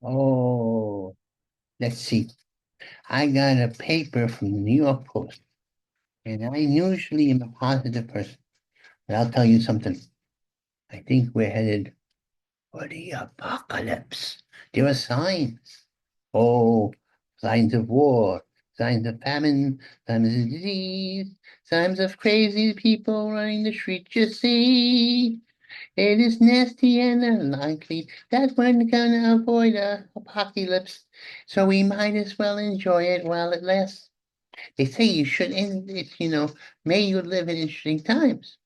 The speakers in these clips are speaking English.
Oh, let's see. I got a paper from the New York Post, and I usually am a positive person, but I'll tell you something. I think we're headed for the apocalypse. There are signs. Oh, signs of war, signs of famine, signs of disease, signs of crazy people running the streets. You see, it is nasty and unlikely that we're gonna avoid a apocalypse, so we might as well enjoy it while it lasts. They say you should end it, may you live in interesting times.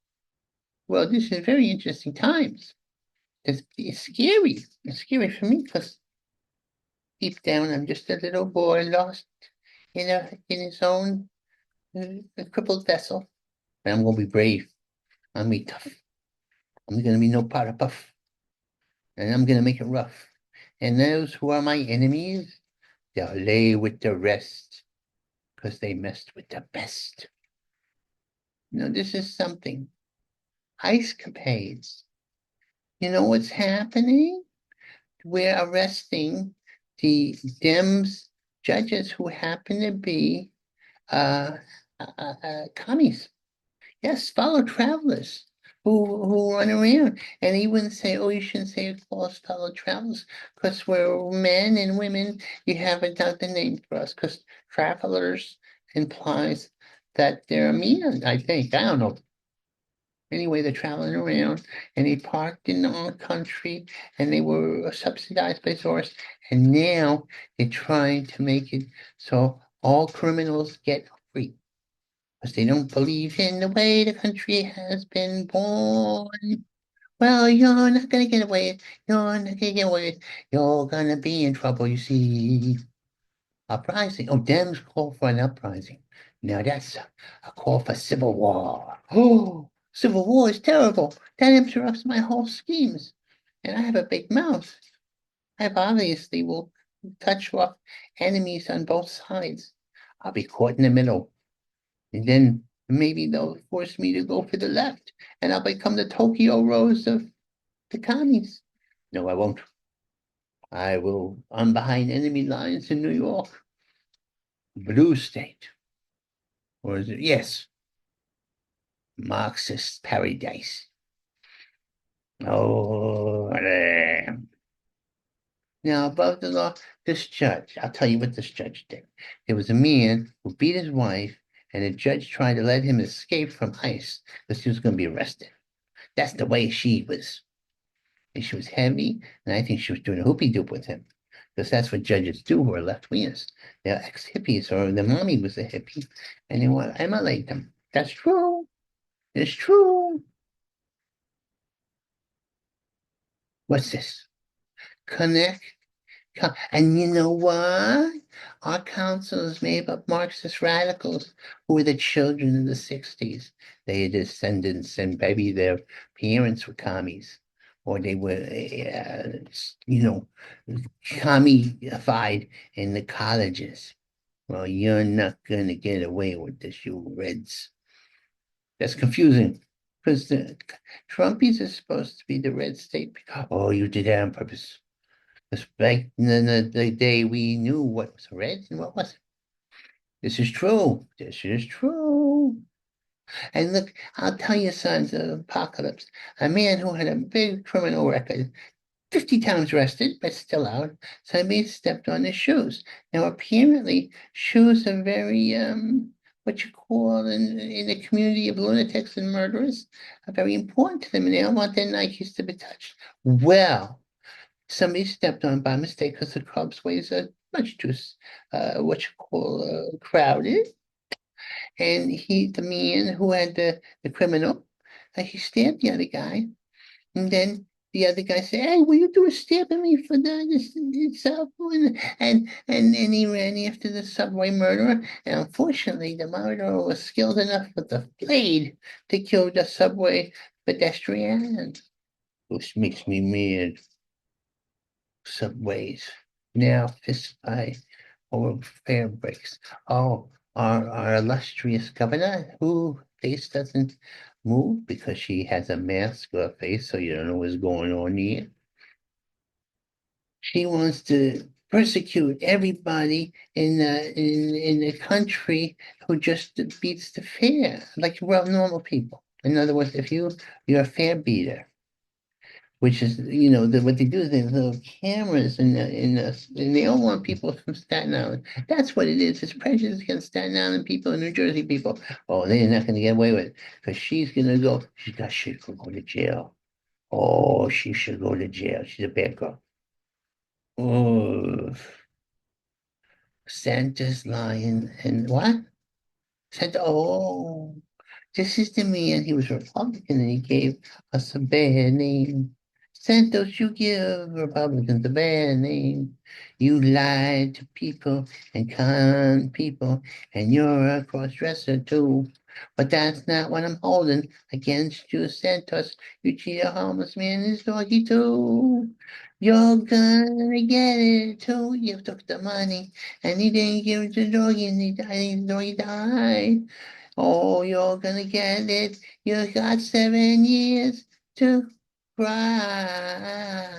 Well, this is very interesting times. It's scary. It's scary for me because deep down I'm just a little boy lost in his own crippled vessel. But I'm gonna be brave. I'm gonna be tough. I'm gonna be no powder puff, and I'm gonna make it rough. And those who are my enemies, they'll lay with the rest, 'cause they messed with the best. This is something. Ice capades. You know what's happening? We're arresting the Dems judges who happen to be uh, commies. Yes, fellow travelers who run around. And he wouldn't say, oh, you shouldn't say call us fellow travelers because we're men and women. You have another name for us because travelers implies that they're men, I think. I don't know. Anyway, they're traveling around and they parked in our country and they were subsidized by source. And now they're trying to make it so all criminals get free because they don't believe in the way the country has been born. Well, you're not gonna get away. You're not gonna get away. You're gonna be in trouble, you see. Uprising. Oh, Dems call for an uprising. Now that's a call for civil war. Oh, civil war is terrible. That interrupts my whole schemes. And I have a big mouth. I obviously will touch off enemies on both sides. I'll be caught in the middle. And then maybe they'll force me to go for the left. And I'll become the Tokyo Rose of the commies. No, I won't. I'm behind enemy lines in New York. Blue state. Or is it? Yes, Marxist paradise. Oh, now above the law, this judge, I'll tell you what this judge did. There was a man who beat his wife, and the judge tried to let him escape from ICE because he was going to be arrested. That's the way she was. And she was heavy, and I think she was doing a hoopy doop with him. Because that's what judges do who are left wingers. They're ex hippies, or the mommy was a hippie, and they want to emulate them. That's true. It's true. What's this? Connect. And you know what? Our council is made up Marxist radicals who were the children of the 60s. Their descendants and maybe their parents were commies. Or they were, you know, commified in the colleges. Well, you're not going to get away with this, you Reds. That's confusing. Because the Trumpies are supposed to be the red state. Oh, you did that on purpose. Because back in the day, we knew what was red and what wasn't. This is true. This is true. And look, I'll tell you, sons of apocalypse. A man who had a big criminal record, 50 times arrested, but still out, suddenly stepped on his shoes. Now, apparently, shoes are very, what you call in the community of lunatics and murderers, are very important to them, and they don't want their Nikes to be touched. Well, somebody stepped on by mistake because the club's ways are much too, what you call, crowded. And the man who had the criminal, he stabbed the other guy. And then the other guy said, "Hey, what you doing stabbing me for this subway?" And he ran after the subway murderer. And unfortunately, the murderer was skilled enough with the blade to kill the subway pedestrian, which makes me mad. Subways now fist fight over fair breaks. Oh, our illustrious governor, who face doesn't move because she has a mask or a face, so you don't know what's going on here. She wants to persecute everybody in the country who just beats the fair, like well normal people. In other words, if you're a fair beater, which is what they do is they have little cameras and they all want people from Staten Island. That's what it is. It's prejudice against Staten Island people and New Jersey people. Oh, they're not going to get away with it because she's going to go. She could go to jail. Oh, she should go to jail. She's a bad girl. Oh, Santa's lying and what? Santa. Oh. This is the man, he was Republican and he gave us a bad name. Santos, you give Republicans a bad name. You lied to people and con people, and you're a cross-dresser too. But that's not what I'm holding against you, Santos. You cheat a homeless man and his doggy too. You're gonna get it too. You took the money and he didn't give it to the doggy and he died, and the doggy died. Oh, you're gonna get it. You got 7 years to cry.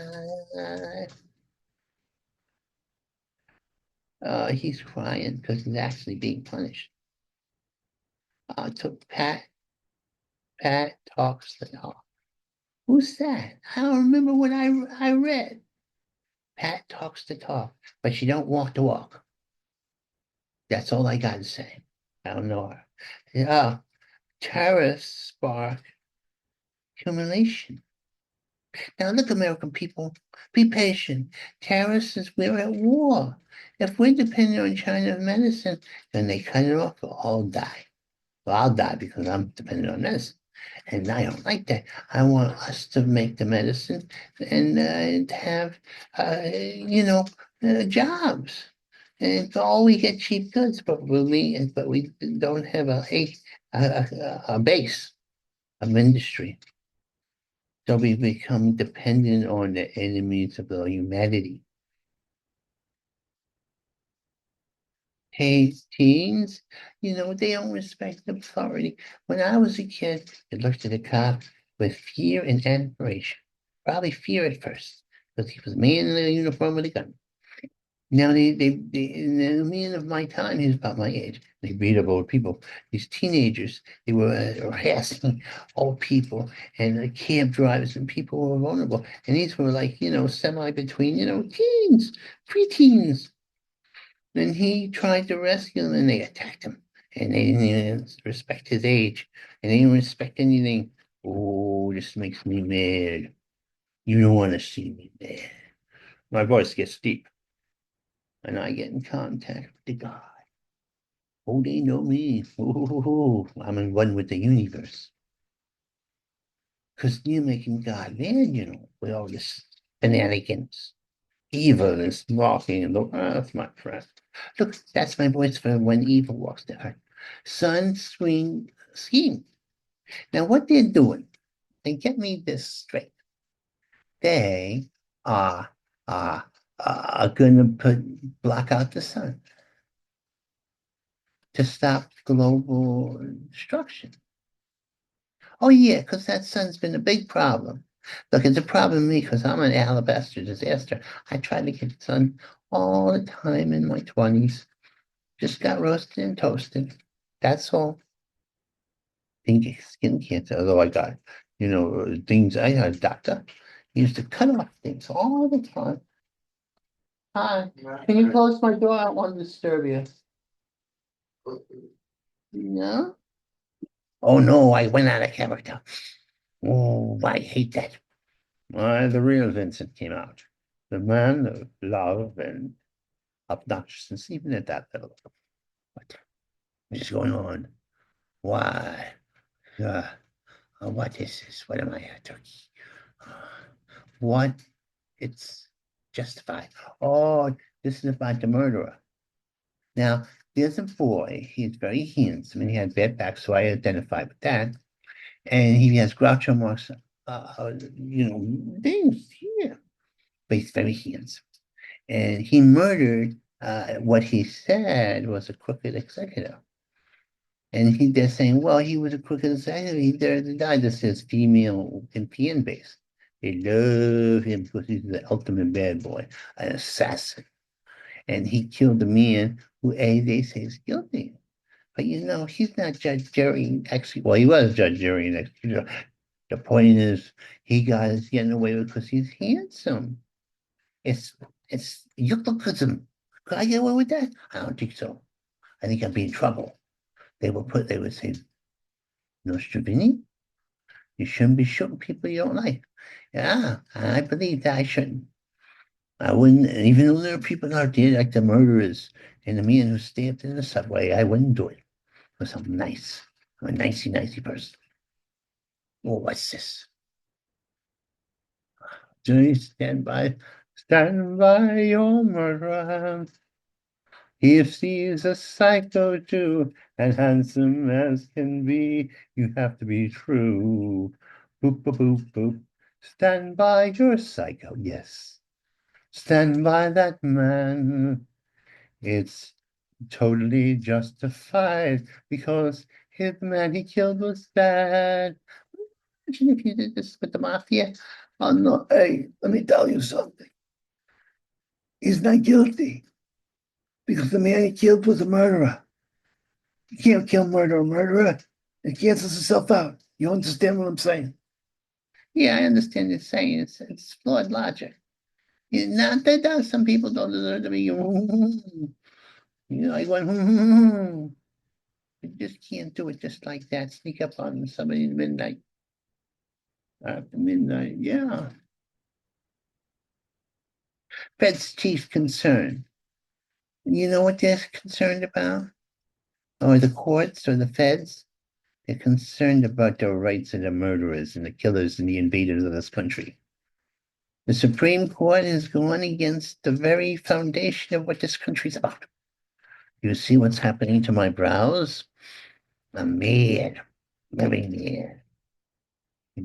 He's crying because he's actually being punished. To Pat talks the talk. Who's that? I don't remember what I read. Pat talks the talk, but she don't walk the walk. That's all I got to say. I don't know her. Tariffs spark accumulation. Now, look, American people, be patient. Tariffs is we're at war. If we're dependent on China's medicine, then they cut it off, we'll all die. Well, I'll die because I'm dependent on medicine. And I don't like that. I want us to make the medicine and to have, jobs. And all we get cheap goods, but we don't have a base of industry. So we become dependent on the enemies of the humanity. Hey, teens, they don't respect authority. When I was a kid, I looked at a cop with fear and admiration. Probably fear at first, because he was a man in a uniform with a gun. Now, in the man of my time, he was about my age. They beat up old people. These teenagers, they were harassing old people and cab drivers and people who were vulnerable. And these were like, semi between, teens, preteens. And he tried to rescue them and they attacked him. And they didn't even respect his age. And they didn't respect anything. Oh, this makes me mad. You don't want to see me mad. My voice gets deep and I get in contact with the God. Oh, they know me. Oh, I'm in one with the universe. Because you're making God mad, with all this shenanigans. Evil is walking in the earth, my friend. Look, that's my voice for when evil walks the earth. Sunscreen scheme. Now, what they're doing, and get me this straight, they are, are, are going to block out the sun to stop global destruction. Oh, yeah, because that sun's been a big problem. Look, it's a problem with me because I'm an alabaster disaster. I tried to get sun all the time in my 20s. Just got roasted and toasted. That's all. Think skin cancer, although I got, things. I had a doctor. He used to cut off things all the time. Hi, can you close my door? I don't want to disturb you. No? Oh no, I went out of character. Oh, I hate that. The real Vincent came out. The man of love and obnoxiousness, even at that level. What is going on? Why? Uh, what is this? What am I, a turkey? Uh, what? It's justified. Oh, this is about the murderer. Now, there's a boy. He's very handsome and he had bad back, so I identified with that. And he has Groucho Marx, things here, but he's very handsome. And he murdered what he said was a crooked executive. And they're saying, well, he was a crooked executive. He died. This is female and PN base. They love him because he's the ultimate bad boy, an assassin. And he killed a man who they say is guilty. But he's not Judge Jerry. Actually, well, he was Judge Jerry and executioner. The point is, he got is getting away with because he's handsome. It's it's euphemism. Could I get away with that? I don't think so. I think I'd be in trouble. They would say, no, Stravini, you shouldn't be shooting people you don't like. Yeah, I believe that I shouldn't. I wouldn't, even though there are people out there like the murderers and the man who stabbed in the subway, I wouldn't do it because I'm nice. I'm a nicey person. Oh, what's this? Do stand by your murderer. If he's a psycho too, and handsome as can be, you have to be true. Boop, boop, boop, boop. Stand by your psycho, yes. Stand by that man. It's totally justified because the man he killed was bad. Imagine if you did this with the mafia. Oh no, hey, let me tell you something. He's not guilty because the man he killed was a murderer. You can't kill murderer. It cancels itself out. You understand what I'm saying? Yeah, I understand you're saying it's flawed logic. Not that does. Some people don't deserve to be. Like one. You just can't do it just like that. Sneak up on somebody at midnight. After midnight, yeah. Fed's chief concern. You know what they're concerned about? Or the courts or the feds? They're concerned about the rights of the murderers and the killers and the invaders of this country. The Supreme Court has gone against the very foundation of what this country's about. You see what's happening to my brows? I'm mad, very mad.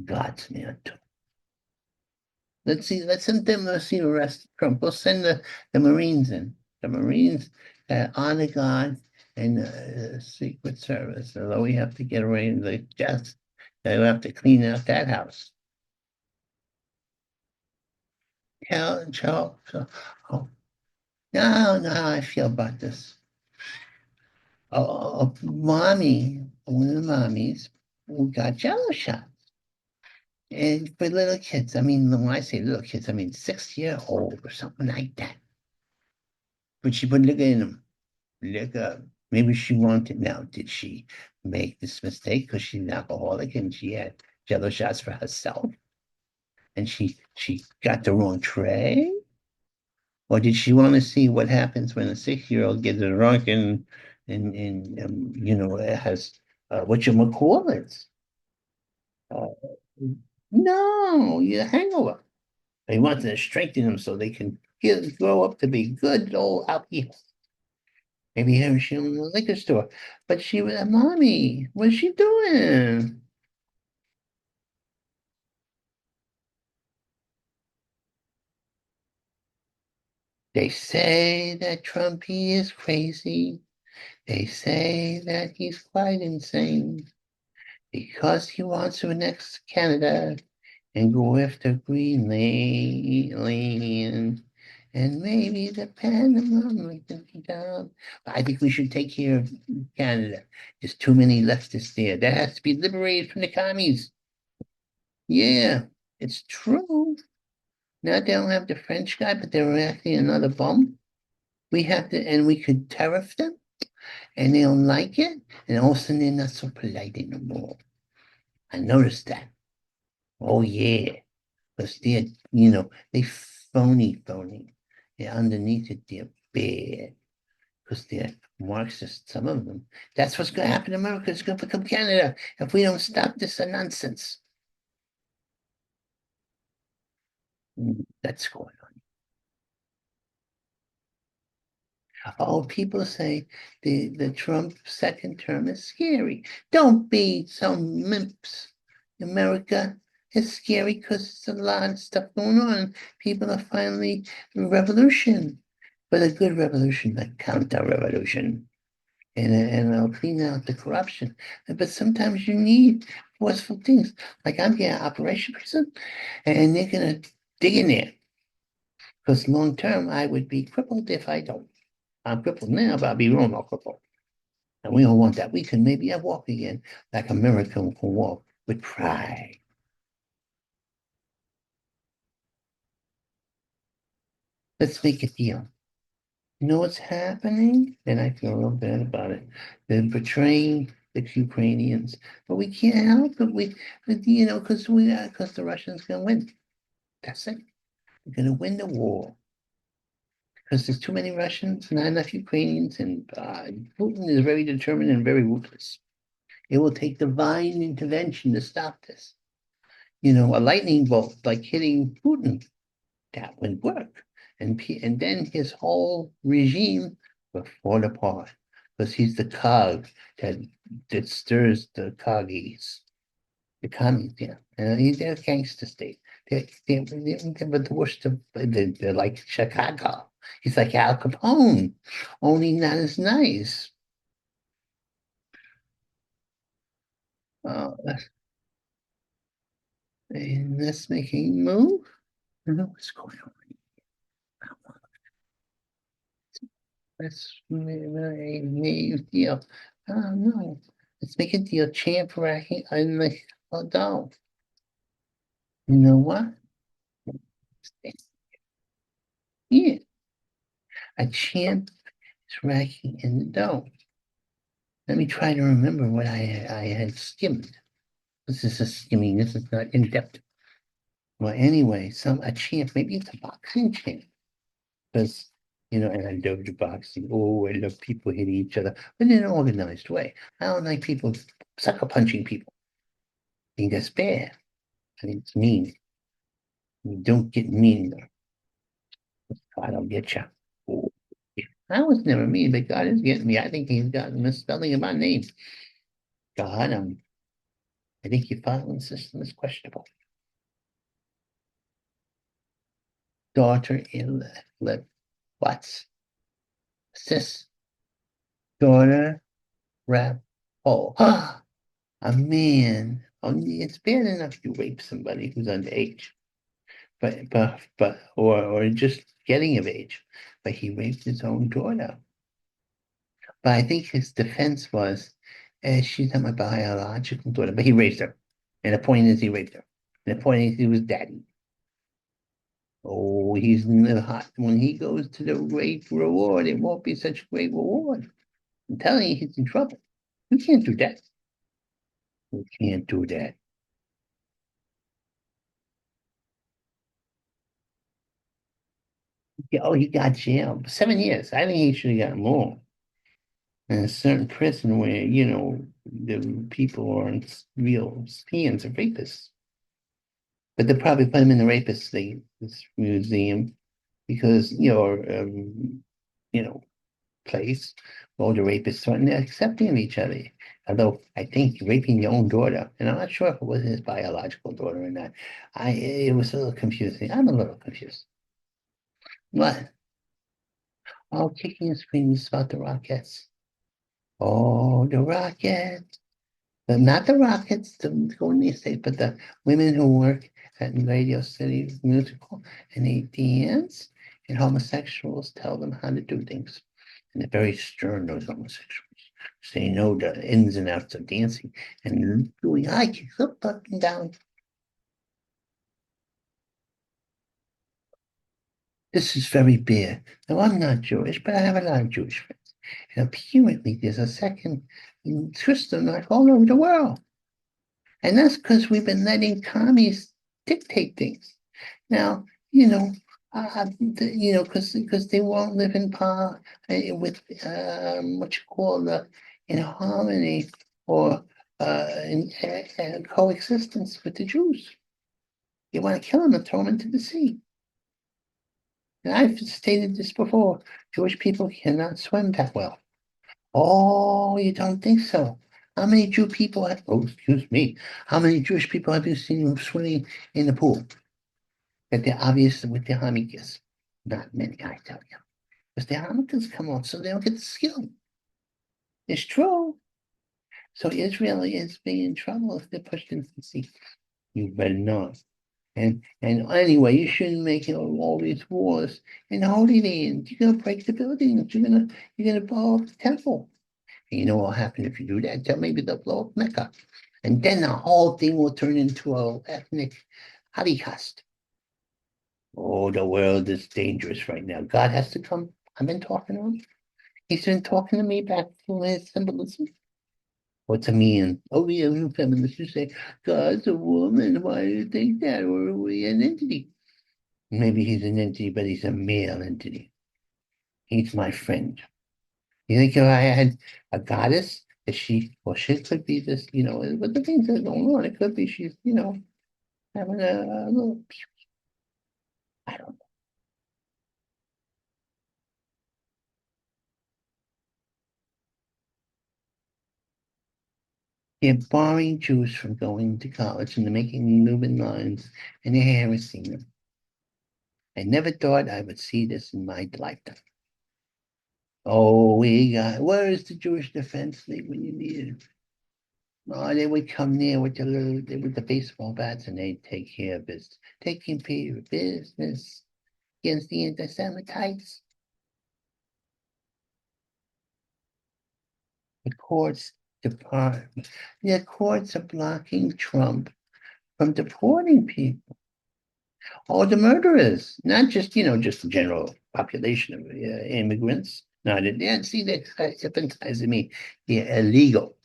God's mad too. Let's send them to see arrest Trump. We'll send the Marines in. The Marines honor God and Secret Service. Although we have to get away in the just, they have to clean out that house. Tell, oh, no, how I feel about this. Mommy, one of the mommies, who got jello shots. And for little kids, I mean, when I say little kids, I mean 6 year old or something like that. But she put liquor in them. Liquor. Maybe she wanted. Now, did she make this mistake because she's an alcoholic and she had jello shots for herself? And she got the wrong tray? Or did she want to see what happens when a 6 year old gets drunk and has what you call it? Uh, no, you hangover. They want to strengthen them so they can grow up to be good old out here. Maybe here she in the liquor store, but she was a mommy. What's she doing? They say that Trump he is crazy. They say that he's quite insane because he wants to annex Canada and go after Greenland and maybe the Panama might be down. But I think we should take care of Canada. There's too many leftists there. That has to be liberated from the commies. Yeah, it's true. Now they don't have the French guy, but they're actually another bum. We have to, and we could tariff them, and they don't like it, and all of a sudden they're not so polite anymore. I noticed that. Oh yeah. Because they phony. They're underneath it, they're bad. Because they're Marxist, some of them. That's what's going to happen in America. It's going to become Canada if we don't stop this nonsense. That's going on. Oh, people say the Trump second term is scary. Don't be so mimps. America is scary because there's a lot of stuff going on. People are finally revolution, but a good revolution, a counter revolution. and I'll clean out the corruption. But sometimes you need forceful things. Like I'm getting operation prison, and they're gonna dig in there because long term I would be crippled if I don't. I'm crippled now, but I'll be real more crippled. And we don't want that. We can maybe walk again like a miracle can walk with pride. Let's make a deal. You know what's happening? And I feel real bad about it. They're betraying the Ukrainians, but we can't help it. Because the Russians gonna win. That's it. They're gonna win the war because there's too many Russians, not enough Ukrainians, and Putin is very determined and very ruthless. It will take divine intervention to stop this. A lightning bolt like hitting Putin, that would work. And then his whole regime will fall apart because he's the cog that stirs the coggies, the commies, yeah. And they're a gangster state. They're the worst of, they're like Chicago. He's like Al Capone, only not as nice. Let's make a move. I don't know what's going on. Let's make a deal. Oh no. Let's make a deal. Champ racking on the dome. You know what? Yeah, a champ is racking in the dome. Let me try to remember what I had skimmed. This is a skimming. This is not in depth. Well, anyway, a champ. Maybe it's a boxing champ because and I love the boxing. Oh, I love people hitting each other, but in an organized way. I don't like people sucker punching people. I think that's bad. I think it's mean. You don't get mean there. God will get you. Oh, yeah. I was never mean, but God is getting me. I think he's got a misspelling of my name. God, I think your filing system is questionable. Daughter in left. What's sis? Daughter rap hole. A man. It's bad enough you rape somebody who's underage, or just getting of age. But he raped his own daughter. But I think his defense was, she's not my biological daughter, but he raised her. And the point is, he raped her. And the point is, he was daddy. Oh, he's in the hot. When he goes to the great reward, it won't be such a great reward. I'm telling you, he's in trouble. You can't do that. You can't do that. Yeah, oh, he got jailed 7 years. I think he should have gotten more. In a certain prison where, the people aren't real fiends or rapists. But they probably put him in the rapist thing, this museum, because you know, place where all the rapists are and they're accepting of each other. Although I think raping your own daughter, and I'm not sure if it was his biological daughter or not. It was a little confusing. I'm a little confused. What? Oh, kicking and screaming about the Rockets. Oh, the Rockets. But not the Rockets, the Golden State, but the women who work at Radio City Musical and they dance, and homosexuals tell them how to do things. And they're very stern, those homosexuals. So they know the ins and outs of dancing and doing high kicks up and down. This is very bad. Now, I'm not Jewish, but I have a lot of Jewish friends. And apparently, there's a second Christian like all over the world. And that's because we've been letting commies dictate things. Now, because they won't live in with what you call in harmony or in coexistence with the Jews. They want to kill them and throw them into the sea. And I've stated this before. Jewish people cannot swim that well. Oh, you don't think so? How many Jew people have, oh, excuse me, how many Jewish people have you seen swimming in the pool? That they're obvious with their Hanukkahs. Not many, I tell you. Because their Hanukkahs come on, so they don't get the skill. It's true. So Israel is being in trouble if they're pushed into the sea. You better not. And anyway, you shouldn't make all these wars in the Holy Land. You're gonna break the buildings. You're gonna blow up the temple. And you know what'll happen if you do that? Then maybe they'll blow up Mecca. And then the whole thing will turn into a ethnic holocaust. Oh, the world is dangerous right now. God has to come. I've been talking to him. He's been talking to me back from his symbolism. What's a mean? Oh, yeah, you feminists, you say, God's a woman. Why do you think that? Or are we an entity? Maybe he's an entity, but he's a male entity. He's my friend. You think if I had a goddess, that she could be this, but the things that are going on, it could be she's, having a little, I don't know. They're barring Jews from going to college and they're making Newman lines and they're harassing them. I never thought I would see this in my lifetime. Oh, where is the Jewish Defense League when you need it? Oh, they would come there with the baseball bats and they'd take care of business, taking care of business against the anti-Semitites. The courts department, the courts are blocking Trump from deporting people. All the murderers, not just the general population of immigrants. No, they didn't see that hypnotizing me. They're illegal,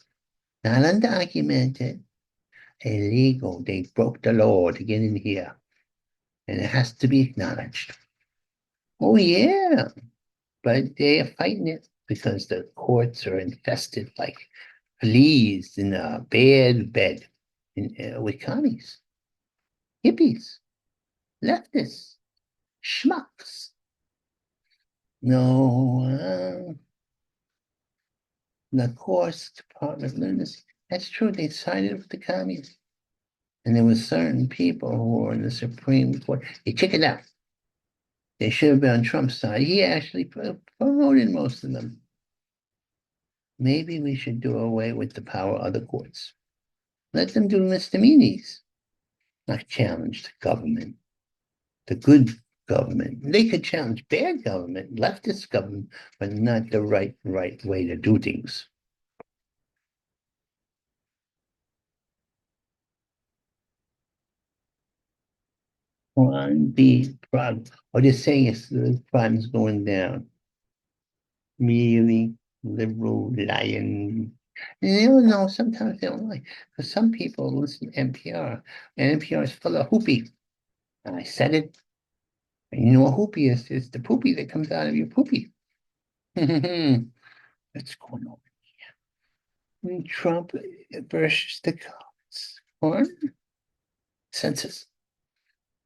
not undocumented, illegal. They broke the law to get in here, and it has to be acknowledged. Oh yeah, but they're fighting it because the courts are infested like fleas in a bad bed with commies, hippies, leftists, schmucks. No, the courts Department of Lunacy. That's true. They sided with the commies. And there were certain people who were in the Supreme Court. They chickened out. They should have been on Trump's side. He actually promoted most of them. Maybe we should do away with the power of the courts. Let them do misdemeanors, not challenge the government, the good government. They could challenge bad government, leftist government, but not the right way to do things. Crime be problem. Or just saying it's the crime's going down. Really liberal lying. And they don't know, sometimes they don't like. Because some people listen to NPR, and NPR is full of hoopy. And I said it. And you know what hoopy is? It's the poopy that comes out of your poopy. What's going on? Trump versus the cops. Or census.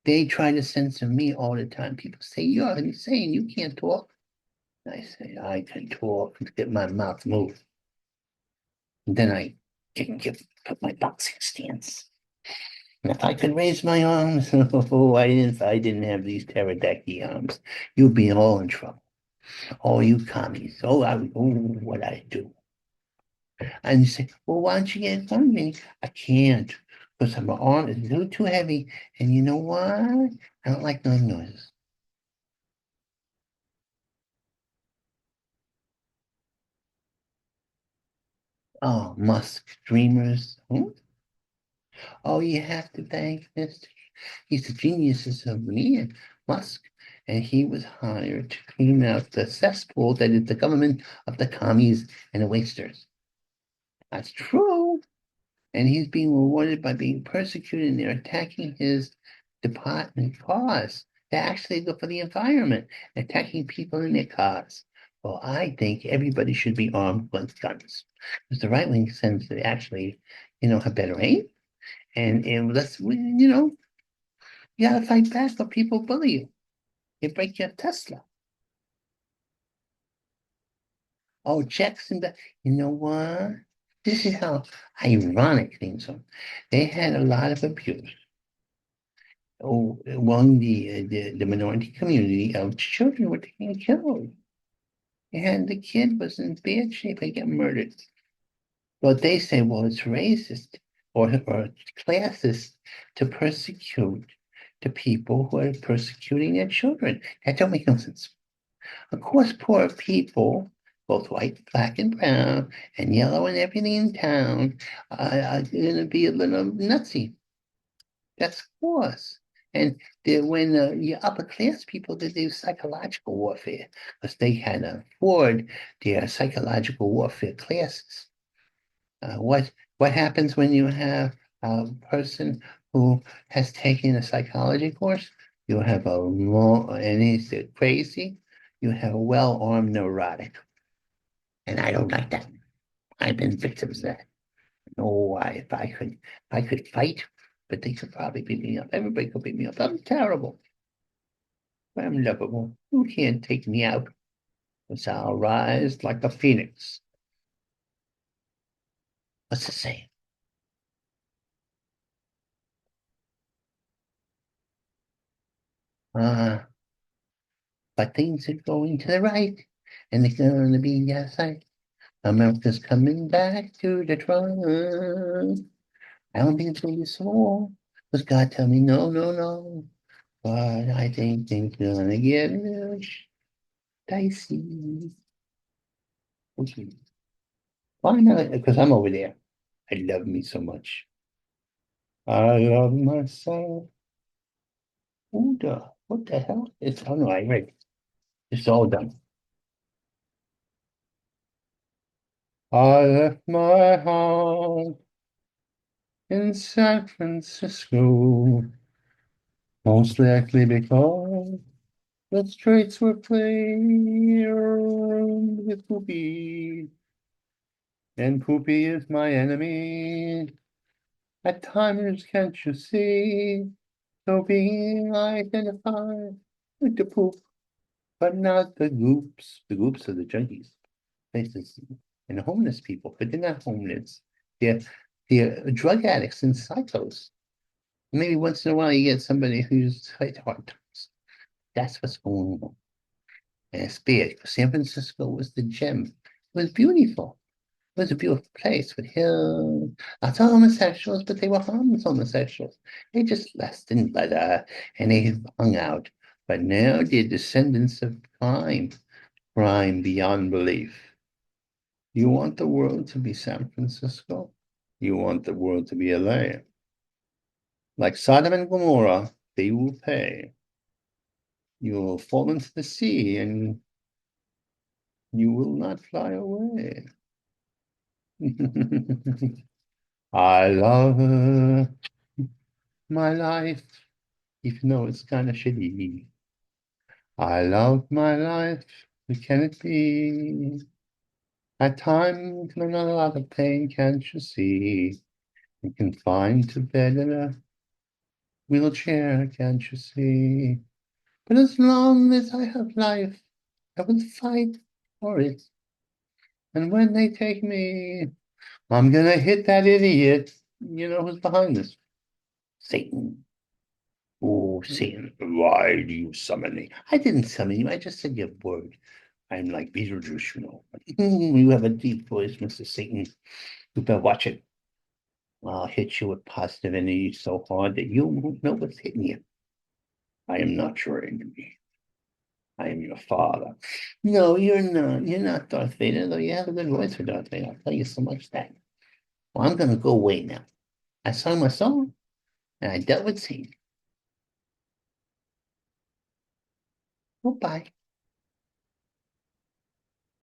They try to censor me all the time. People say, you're insane. You can't talk. I say, I can talk and get my mouth moved. And then I can put my boxing stance. And if I could raise my arms, oh, if I didn't have these pterodactyl arms, you'd be all in trouble. Oh, you commies. What I do. And you say, well, why don't you get in front of me? I can't because my arm is a little too heavy. And you know why? I don't like noises. Oh, Musk, dreamers. Hmm? Oh, you have to thank Mr. He's the geniuses of me and Musk. And he was hired to clean out the cesspool that is the government of the commies and the wasters. That's true. And he's being rewarded by being persecuted and they're attacking his department cause. They actually look for the environment, attacking people in their cars. Well, I think everybody should be armed with guns. Because the right wing says they actually, have better aim. And you gotta fight back or people bully you. They break your Tesla. Oh, checks and that. You know what? This is how ironic things are. They had a lot of abuse among the minority community of children were being killed. and the kid was in bad shape. He got murdered. Well, they say, well, it's racist or classist to persecute the people who are persecuting their children. That don't make no sense. Of course, poor people, both white, black, and brown, and yellow and everything in town, are going to be a little nutsy. That's of course. And when your upper class people, they do psychological warfare because they can afford their psychological warfare classes. What happens when you have a person who has taken a psychology course? You have a long, and he's crazy. You have a well-armed neurotic, and I don't like that. I've been victims of that. No, if I could fight, but they could probably beat me up. Everybody could beat me up. I'm terrible. But I'm lovable. You can't take me out. Because I'll rise like a phoenix. What's the saying? Uh, but things are going to the right, and they're going to be the other side. America's coming back to the throne. I don't think it's going to be small. Because God tell me no, no, no. But I think things are going to get real dicey. Okay. Why not? Because I'm over there. I love me so much. I love myself. What the hell? Oh no, I read. It's all done. I left my heart in San Francisco, most likely because the streets were clear with Poopy, and Poopy is my enemy. At times, can't you see? So being identified with the poop, but not the goops. The goops are the junkies, places, and the homeless people, but they're not homeless. They're they're drug addicts and psychos. Maybe once in a while you get somebody who's had hard times. That's what's going on. And it's bad. San Francisco was the gem. It was beautiful. It was a beautiful place with hills, lots of homosexuals, but they were harmless homosexuals. They just lust and leather and they hung out. But now they're descendants of crime, crime beyond belief. You want the world to be San Francisco? You want the world to be LA? Like Sodom and Gomorrah, they will pay. You will fall into the sea and you will not fly away. I love my life, even though it's kind of shitty. I love my life. Can it be? At times, I'm not a lot of pain, can't you see? I'm confined to bed in a wheelchair, can't you see? But as long as I have life, I will fight for it. And when they take me, I'm gonna hit that idiot. You know who's behind this? Satan. Oh, Satan, why do you summon me? I didn't summon you. I just said your word. I'm like Beetlejuice, you know. You have a deep voice, Mr. Satan. You better watch it. I'll hit you with positive energy so hard that you won't know what's hitting you. I am not your enemy. I am your father. No, you're not. You're not Darth Vader, though you have a good voice for Darth Vader. I'll tell you so much that. Well, I'm gonna go away now. I sung my song and I dealt with Satan. Goodbye.